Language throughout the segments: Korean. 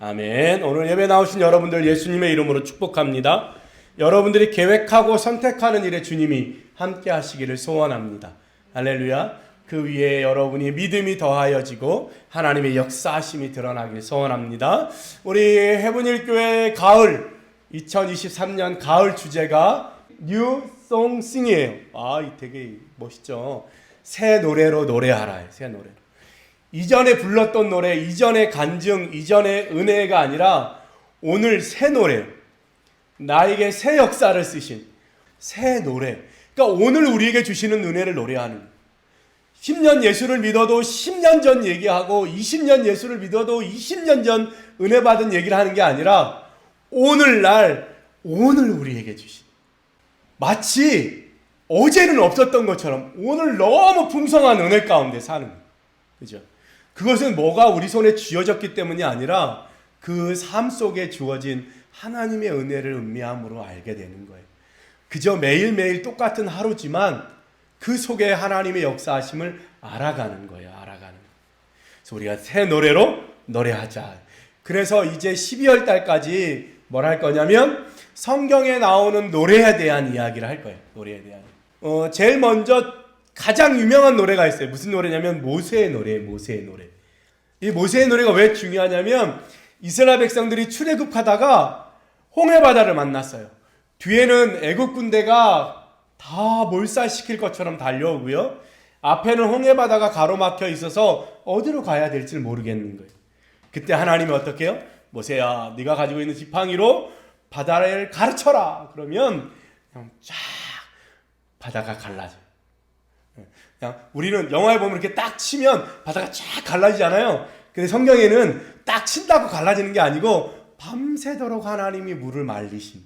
아멘. 오늘 예배 나오신 여러분들 예수님의 이름으로 축복합니다. 여러분들이 계획하고 선택하는 일에 주님이 함께 하시기를 소원합니다. 할렐루야. 그 위에 여러분이 믿음이 더하여지고 하나님의 역사하심이 드러나길 소원합니다. 우리 해븐힐교회 가을 2023년 가을 주제가 New Song Sing이에요. 되게 멋있죠. 새 노래로 노래하라. 새 노래로. 이전에 불렀던 노래, 이전의 간증, 이전의 은혜가 아니라 오늘 새 노래, 나에게 새 역사를 쓰신 새 노래. 그러니까 오늘 우리에게 주시는 은혜를 노래하는, 10년 예수를 믿어도 10년 전 얘기하고 20년 예수를 믿어도 20년 전 은혜 받은 얘기를 하는 게 아니라 오늘날, 오늘 우리에게 주신, 마치 어제는 없었던 것처럼 오늘 너무 풍성한 은혜 가운데 사는 거예요. 그죠? 그것은 뭐가 우리 손에 쥐어졌기 때문이 아니라 그 삶 속에 주어진 하나님의 은혜를 음미함으로 알게 되는 거예요. 그저 매일매일 똑같은 하루지만 그 속에 하나님의 역사하심을 알아가는 거예요. 알아가는 거예요. 그래서 우리가 새 노래로 노래하자. 그래서 이제 12월 달까지 뭘 할 거냐면 성경에 나오는 노래에 대한 이야기를 할 거예요. 노래에 대한. 제일 먼저 가장 유명한 노래가 있어요. 무슨 노래냐면 모세의 노래예요. 모세의 노래. 이 모세의 노래가 왜 중요하냐면 이스라엘 백성들이 출애굽하다가 홍해바다를 만났어요. 뒤에는 애국 군대가 다 몰살시킬 것처럼 달려오고요. 앞에는 홍해바다가 가로막혀 있어서 어디로 가야 될지 모르겠는 거예요. 그때 하나님이 어떻게 해요? 모세야, 네가 가지고 있는 지팡이로 바다를 가르쳐라. 그러면 그냥 쫙 바다가 갈라져요. 그냥 우리는 영화에 보면 이렇게 딱 치면 바다가 쫙 갈라지잖아요. 근데 성경에는 딱 친다고 갈라지는 게 아니고 밤새도록 하나님이 물을 말리신,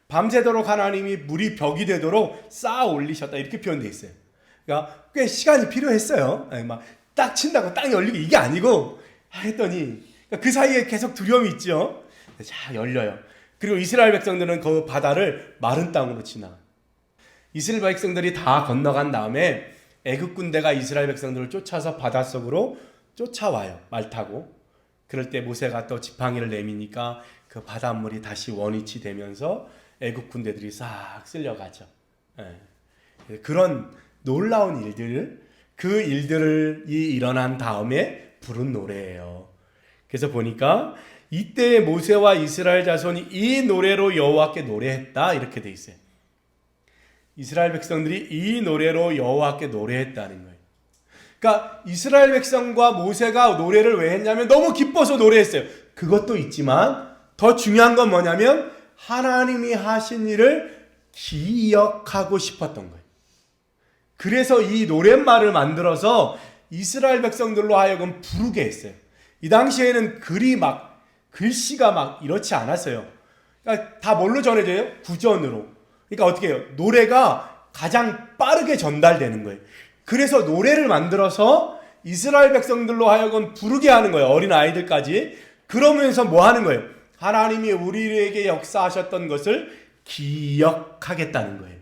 밤새도록 하나님이 물이 벽이 되도록 쌓아 올리셨다, 이렇게 표현되어 있어요. 그러니까 꽤 시간이 필요했어요. 막 딱 친다고 땅이 열리고 이게 아니고 했더니 그 사이에 계속 두려움이 있죠. 자, 열려요. 그리고 이스라엘 백성들은 그 바다를 마른 땅으로 지나가요. 이스라엘 백성들이 다 건너간 다음에 애국 군대가 이스라엘 백성들을 쫓아서 바닷속으로 쫓아와요. 말 타고. 그럴 때 모세가 또 지팡이를 내미니까 그 바닷물이 다시 원위치 되면서 애국 군대들이 싹 쓸려가죠. 그런 놀라운 일들, 그 일들이 일어난 다음에 부른 노래예요. 그래서 보니까 이때 모세와 이스라엘 자손이 이 노래로 여호와께 노래했다, 이렇게 돼 있어요. 이스라엘 백성들이 이 노래로 여호와께 노래했다는 거예요. 그러니까 이스라엘 백성과 모세가 노래를 왜 했냐면 너무 기뻐서 노래했어요. 그것도 있지만 더 중요한 건 뭐냐면 하나님이 하신 일을 기억하고 싶었던 거예요. 그래서 이 노랫말을 만들어서 이스라엘 백성들로 하여금 부르게 했어요. 이 당시에는 글씨가 막 이렇지 않았어요. 그러니까 다 뭘로 전해져요? 구전으로. 그러니까 어떻게 해요? 노래가 가장 빠르게 전달되는 거예요. 그래서 노래를 만들어서 이스라엘 백성들로 하여금 부르게 하는 거예요. 어린 아이들까지. 그러면서 뭐 하는 거예요? 하나님이 우리에게 역사하셨던 것을 기억하겠다는 거예요.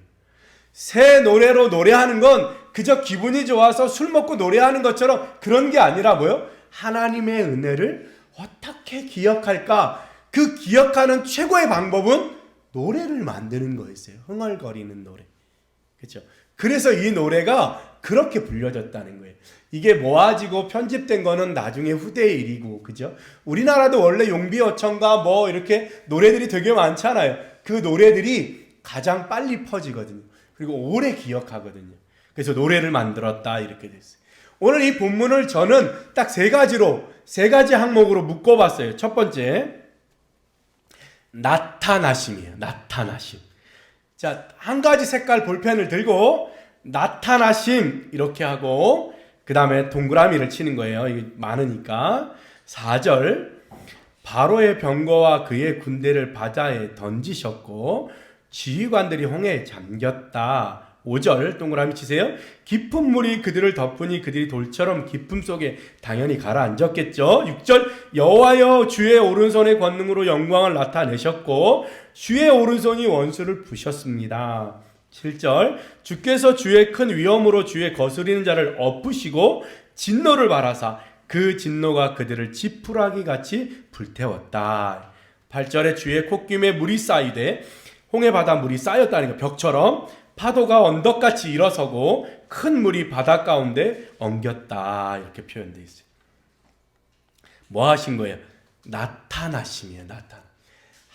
새 노래로 노래하는 건 그저 기분이 좋아서 술 먹고 노래하는 것처럼 그런 게 아니라 뭐요? 하나님의 은혜를 어떻게 기억할까? 그 기억하는 최고의 방법은 노래를 만드는 거였어요. 흥얼거리는 노래. 그렇죠? 그래서 이 노래가 그렇게 불려졌다는 거예요. 이게 모아지고 편집된 거는 나중에 후대의 일이고, 그죠? 우리나라도 원래 용비어천가 뭐 이렇게 노래들이 되게 많잖아요. 그 노래들이 가장 빨리 퍼지거든요. 그리고 오래 기억하거든요. 그래서 노래를 만들었다, 이렇게 됐어요. 오늘 이 본문을 저는 딱 세 가지 항목으로 묶어봤어요. 첫 번째, 나타나심이에요. 나타나심. 자, 한 가지 색깔 볼펜을 들고 나타나심 이렇게 하고 그 다음에 동그라미를 치는 거예요. 이게 많으니까. 4절, 바로의 병거와 그의 군대를 바다에 던지셨고 지휘관들이 홍해에 잠겼다. 5절 동그라미 치세요. 깊은 물이 그들을 덮으니 그들이 돌처럼 깊음 속에 당연히 가라앉았겠죠. 6절, 여호와여 주의 오른손의 권능으로 영광을 나타내셨고 주의 오른손이 원수를 부셨습니다. 7절, 주께서 주의 큰 위엄으로 주의 거스리는 자를 엎으시고 진노를 바라사 그 진노가 그들을 지푸라기 같이 불태웠다. 8절에 주의 콧김에 물이 쌓이되 홍해 바다 물이 쌓였다는 거, 벽처럼 파도가 언덕같이 일어서고 큰 물이 바다 가운데 엉겼다. 이렇게 표현되어 있어요. 뭐 하신 거예요? 나타나심이에요.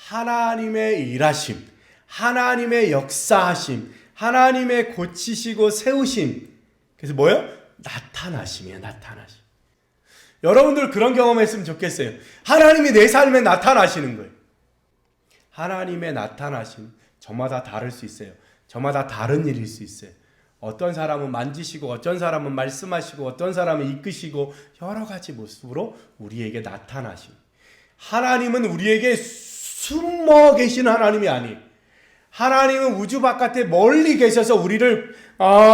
하나님의 일하심, 하나님의 역사하심, 하나님의 고치시고 세우심. 그래서 뭐예요? 나타나심이에요. 나타나심. 여러분들 그런 경험했으면 좋겠어요. 하나님이 내 삶에 나타나시는 거예요. 하나님의 나타나심 저마다 다를 수 있어요. 저마다 다른 일일 수 있어요. 어떤 사람은 만지시고 어떤 사람은 말씀하시고 어떤 사람은 이끄시고 여러 가지 모습으로 우리에게 나타나심. 하나님은 우리에게 숨어 계신 하나님이 아니에요. 하나님은 우주 바깥에 멀리 계셔서 우리를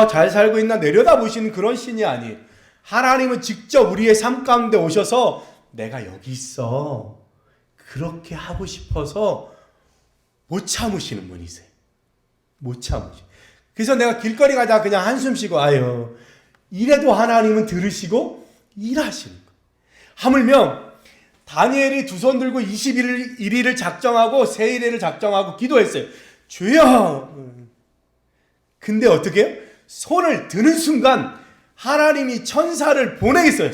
잘 살고 있나 내려다보시는 그런 신이 아니에요. 하나님은 직접 우리의 삶 가운데 오셔서 내가 여기 있어. 그렇게 하고 싶어서 못 참으시는 분이세요. 못 참으시고. 그래서 내가 길거리 가다가 그냥 한숨 쉬고 아유 이래도 하나님은 들으시고 일하시는 거예요. 하물며 다니엘이 두 손 들고 21일을 작정하고 세일회를 작정하고 기도했어요. 주여. 근데 어떻게 해요? 손을 드는 순간 하나님이 천사를 보내겠어요.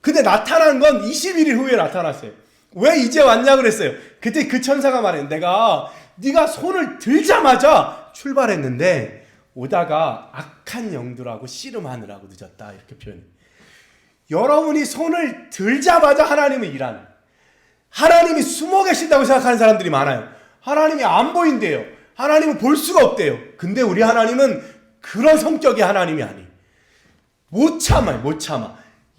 근데 나타난 건 21일 후에 나타났어요. 왜 이제 왔냐 그랬어요. 그때 그 천사가 말해요. 네가 손을 들자마자 출발했는데 오다가 악한 영들하고 씨름하느라고 늦었다. 이렇게 표현해요. 여러분이 손을 들자마자 하나님은 일하는, 하나님이 숨어 계신다고 생각하는 사람들이 많아요. 하나님이 안 보인대요. 하나님은 볼 수가 없대요. 근데 우리 하나님은 그런 성격의 하나님이 아니에요. 못 참아요.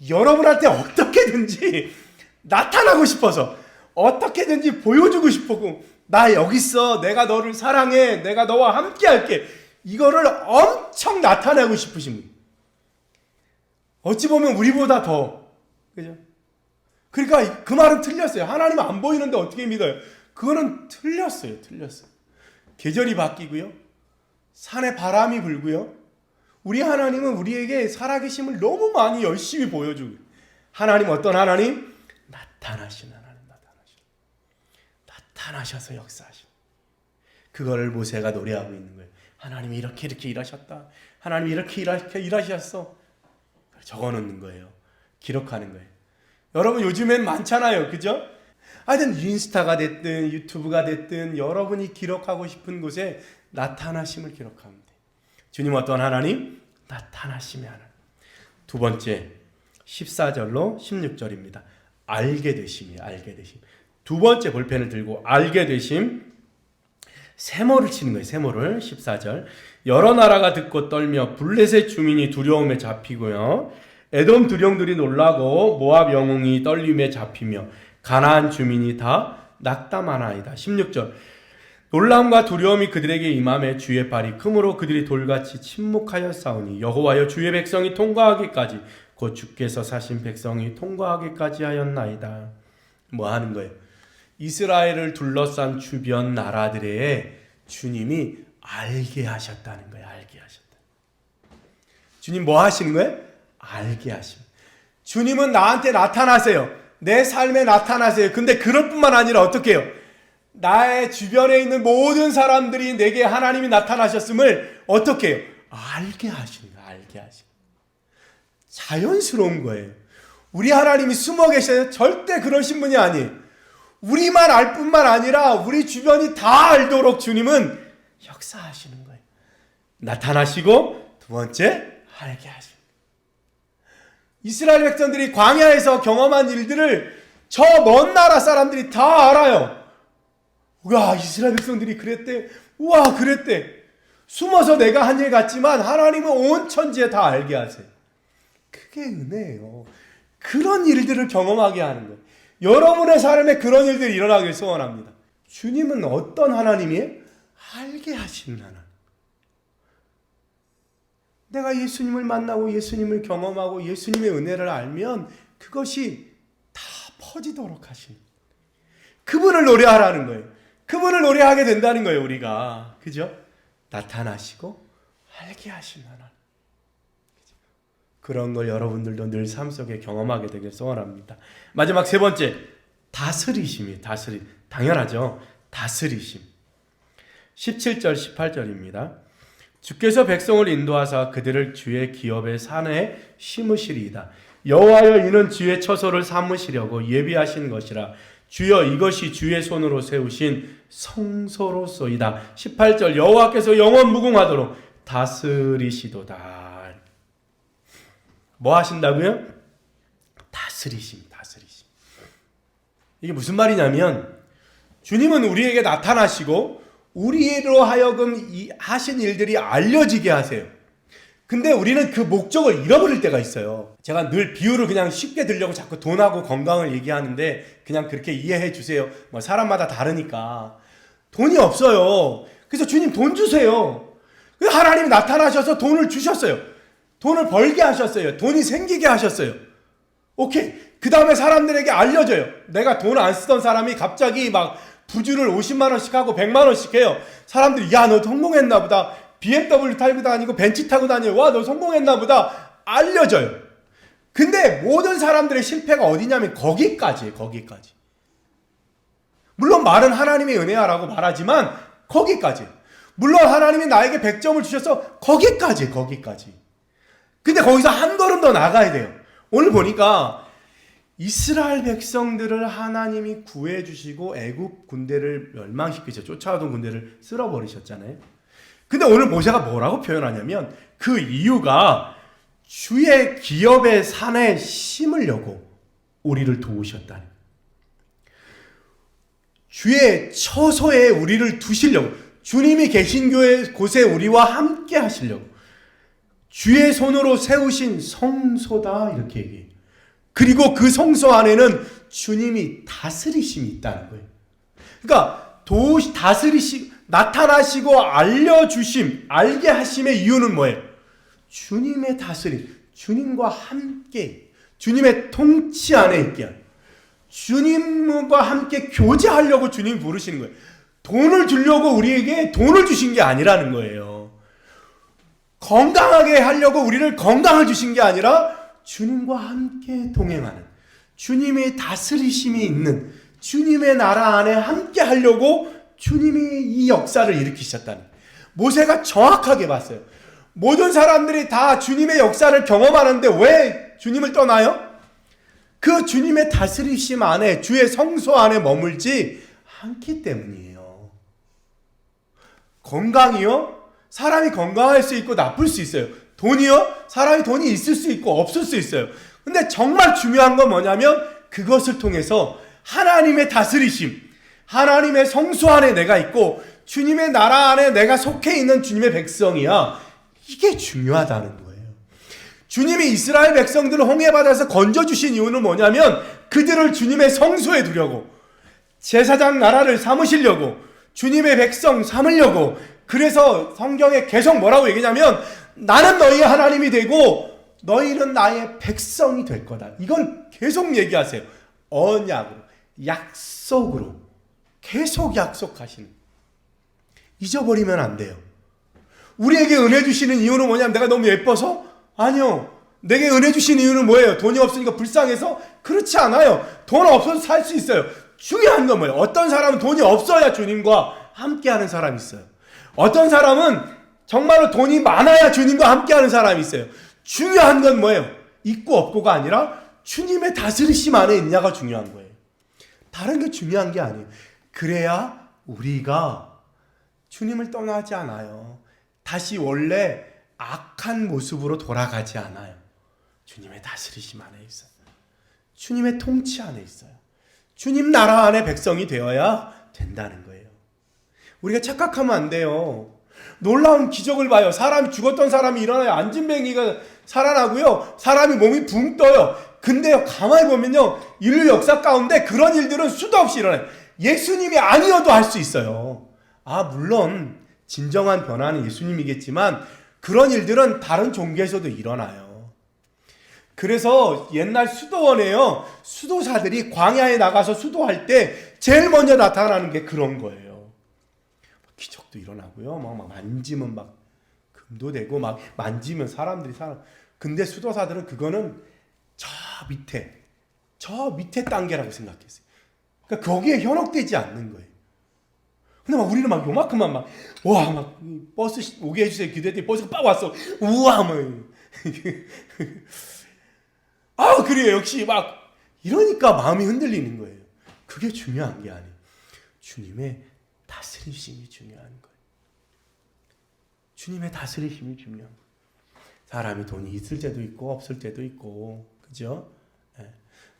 여러분한테 어떻게든지 나타나고 싶어서 어떻게든지 보여주고 싶고 나 여기 있어. 내가 너를 사랑해. 내가 너와 함께 할게. 이거를 엄청 나타내고 싶으신 분. 어찌 보면 우리보다 더. 그죠? 그러니까 그 말은 틀렸어요. 하나님은 안 보이는데 어떻게 믿어요? 그거는 틀렸어요. 계절이 바뀌고요. 산에 바람이 불고요. 우리 하나님은 우리에게 살아계심을 너무 많이 열심히 보여주고. 하나님 어떤 하나님? 나타나신 하나님. 나타나셔서 역사하신. 그거를 모세가 노래하고 있는 거예요. 하나님이 이렇게 일하셨다. 하나님이 이렇게 일하셨어. 적어놓는 거예요. 기록하는 거예요. 여러분 요즘엔 많잖아요. 그죠? 하여튼 인스타가 됐든 유튜브가 됐든 여러분이 기록하고 싶은 곳에 나타나심을 기록하면 돼요. 주님 어떤 하나님? 나타나심의 하나님. 두 번째 14절로 16절입니다. 알게 되심이에요. 알게 되심. 두 번째 볼펜을 들고 알게 되심. 세모를 치는 거예요. 세모를. 14절. 여러 나라가 듣고 떨며 블레셋 주민이 두려움에 잡히고요. 에돔 두령들이 놀라고 모압 영웅이 떨림에 잡히며 가나안 주민이 다 낙담하나이다. 16절. 놀람과 두려움이 그들에게 임함에 주의 발이 크므로 그들이 돌같이 침묵하였사오니 여호와여 주의 백성이 통과하기까지 곧 주께서 사신 백성이 통과하기까지 하였나이다. 뭐 하는 거예요? 이스라엘을 둘러싼 주변 나라들에 주님이 알게 하셨다는 거예요. 알게 하셨다. 주님 뭐 하시는 거예요? 알게 하십니다. 주님은 나한테 나타나세요. 내 삶에 나타나세요. 근데 그럴 뿐만 아니라 어떻게 해요? 나의 주변에 있는 모든 사람들이 내게 하나님이 나타나셨음을 어떻게 해요? 알게 하십니다. 알게 하십니다. 자연스러운 거예요. 우리 하나님이 숨어 계셔요. 절대 그러신 분이 아니에요. 우리만 알 뿐만 아니라 우리 주변이 다 알도록 주님은 역사하시는 거예요. 나타나시고 두 번째 알게 하십니다. 이스라엘 백성들이 광야에서 경험한 일들을 저 먼 나라 사람들이 다 알아요. 와, 이스라엘 백성들이 그랬대. 우와, 그랬대. 숨어서 내가 한 일 같지만 하나님은 온 천지에 다 알게 하세요. 그게 은혜예요. 그런 일들을 경험하게 하는 거예요. 여러분의 삶에 그런 일들이 일어나길 소원합니다. 주님은 어떤 하나님이에요? 알게 하시는 하나님. 내가 예수님을 만나고 예수님을 경험하고 예수님의 은혜를 알면 그것이 다 퍼지도록 하시는, 그분을 노래하라는 거예요. 그분을 노래하게 된다는 거예요. 우리가. 그죠? 나타나시고 알게 하시는 하나님. 그런 걸 여러분들도 늘 삶 속에 경험하게 되길 소원합니다. 마지막 세 번째, 다스리심이 당연하죠. 다스리심. 17절 18절입니다. 주께서 백성을 인도하사 그들을 주의 기업의 산에 심으시리이다. 여호와여, 이는 주의 처소를 삼으시려고 예비하신 것이라. 주여, 이것이 주의 손으로 세우신 성소로소이다. 18절, 여호와께서 영원 무궁하도록 다스리시도다. 뭐 하신다고요? 다스리심. 이게 무슨 말이냐면, 주님은 우리에게 나타나시고 우리로 하여금 하신 일들이 알려지게 하세요. 근데 우리는 그 목적을 잃어버릴 때가 있어요. 제가 늘 비유를 그냥 쉽게 들려고 자꾸 돈하고 건강을 얘기하는데 그냥 그렇게 이해해 주세요. 뭐 사람마다 다르니까. 돈이 없어요. 그래서 주님 돈 주세요. 하나님이 나타나셔서 돈을 주셨어요. 돈을 벌게 하셨어요. 돈이 생기게 하셨어요. 오케이. 그 다음에 사람들에게 알려져요. 내가 돈 안 쓰던 사람이 갑자기 막 부주를 50만 원씩 하고 100만 원씩 해요. 사람들이 야, 너 성공했나 보다. BMW 타고 다니고 벤츠 타고 다니고, 와, 너 성공했나 보다. 알려져요. 근데 모든 사람들의 실패가 어디냐면 거기까지예요. 거기까지. 물론 말은 하나님의 은혜야라고 말하지만 거기까지. 물론 하나님이 나에게 100점을 주셔서 거기까지. 근데 거기서 한 걸음 더 나가야 돼요. 오늘 보니까 이스라엘 백성들을 하나님이 구해주시고 애굽 군대를 멸망시키셔, 쫓아오던 군대를 쓸어버리셨잖아요. 근데 오늘 모세가 뭐라고 표현하냐면 그 이유가 주의 기업의 산에 심으려고 우리를 도우셨다는, 주의 처소에 우리를 두시려고, 주님이 계신 곳에 우리와 함께 하시려고 주의 손으로 세우신 성소다, 이렇게 얘기해요. 그리고 그 성소 안에는 주님이 다스리심이 있다는 거예요. 그러니까 나타나시고 알려주심, 알게 하심의 이유는 뭐예요? 주님의 다스림, 주님과 함께, 주님의 통치 안에 있게 하는, 주님과 함께 교제하려고 주님이 부르시는 거예요. 돈을 주려고 우리에게 돈을 주신 게 아니라는 거예요. 건강하게 하려고 우리를 건강을 주신 게 아니라 주님과 함께 동행하는, 주님의 다스리심이 있는 주님의 나라 안에 함께 하려고 주님이 이 역사를 일으키셨다는, 모세가 정확하게 봤어요. 모든 사람들이 다 주님의 역사를 경험하는데 왜 주님을 떠나요? 그 주님의 다스리심 안에, 주의 성소 안에 머물지 않기 때문이에요. 건강이요? 사람이 건강할 수 있고 나쁠 수 있어요. 돈이요? 사람이 돈이 있을 수 있고 없을 수 있어요. 근데 정말 중요한 건 뭐냐면 그것을 통해서 하나님의 다스리심, 하나님의 성소 안에 내가 있고 주님의 나라 안에 내가 속해 있는 주님의 백성이야. 이게 중요하다는 거예요. 주님이 이스라엘 백성들을 홍해바다에서 건져주신 이유는 뭐냐면 그들을 주님의 성소에 두려고, 제사장 나라를 삼으시려고, 주님의 백성 삼으려고. 그래서 성경에 계속 뭐라고 얘기냐면 나는 너희의 하나님이 되고 너희는 나의 백성이 될 거다. 이걸 계속 얘기하세요. 언약으로, 약속으로 계속 약속하시는. 잊어버리면 안 돼요. 우리에게 은혜 주시는 이유는 뭐냐면 내가 너무 예뻐서? 아니요. 내게 은혜 주시는 이유는 뭐예요? 돈이 없으니까 불쌍해서? 그렇지 않아요. 돈 없어서 살 수 있어요. 중요한 건 뭐예요? 어떤 사람은 돈이 없어야 주님과 함께하는 사람이 있어요. 어떤 사람은 정말로 돈이 많아야 주님과 함께하는 사람이 있어요. 중요한 건 뭐예요? 있고 없고가 아니라 주님의 다스리심 안에 있냐가 중요한 거예요. 다른 게 중요한 게 아니에요. 그래야 우리가 주님을 떠나지 않아요. 다시 원래 악한 모습으로 돌아가지 않아요. 주님의 다스리심 안에 있어요. 주님의 통치 안에 있어요. 주님 나라 안에 백성이 되어야 된다는 거예요. 우리가 착각하면 안 돼요. 놀라운 기적을 봐요. 사람이 죽었던 사람이 일어나요. 안진뱅이가 살아나고요. 사람이 몸이 붕 떠요. 근데요, 가만히 보면요, 인류 역사 가운데 그런 일들은 수도 없이 일어나요. 예수님이 아니어도 할 수 있어요. 물론 진정한 변화는 예수님이겠지만 그런 일들은 다른 종교에서도 일어나요. 그래서 옛날 수도원에요, 수도사들이 광야에 나가서 수도할 때 제일 먼저 나타나는 게 그런 거예요. 기적도 일어나고요. 막 만지면 막 금도 되고, 막 만지면 사람들이 살아. 근데 수도사들은 그거는 저 밑에 단계라고 생각했어요. 그러니까 거기에 현혹되지 않는 거예요. 근데 막 우리는 막 요만큼만 막 버스 오게 해주세요 기도했더니 버스가 빡 왔어. 우와 뭐 그래요. 역시 막 이러니까 마음이 흔들리는 거예요. 그게 중요한 게 아니에요. 주님의 다스리심이 중요한 거예요. 주님의 다스리심이 중요한 거예요. 사람이 돈이 있을 때도 있고 없을 때도 있고, 그죠?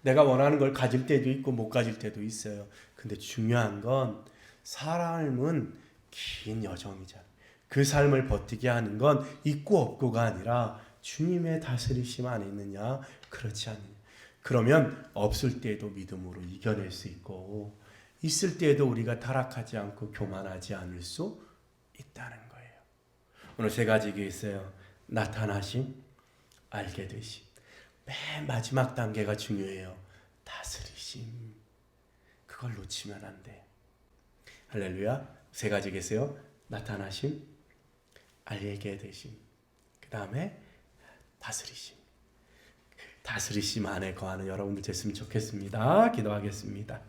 내가 원하는 걸 가질 때도 있고 못 가질 때도 있어요. 근데 중요한 건 삶은 긴 여정이잖아요. 그 삶을 버티게 하는 건 있고 없고가 아니라 주님의 다스리심 안에 있느냐 그렇지 않느냐. 그러면 없을 때에도 믿음으로 이겨낼 수 있고 있을 때에도 우리가 타락하지 않고 교만하지 않을 수 있다는 거예요. 오늘 세 가지가 있어요. 나타나심, 알게 되심. 맨 마지막 단계가 중요해요. 다스리심. 그걸 놓치면 안 돼. 할렐루야. 세 가지겠어요. 나타나심, 알게 되심. 그 다음에 다스리심. 다스리심 안에 거하는 여러분들 됐으면 좋겠습니다. 기도하겠습니다.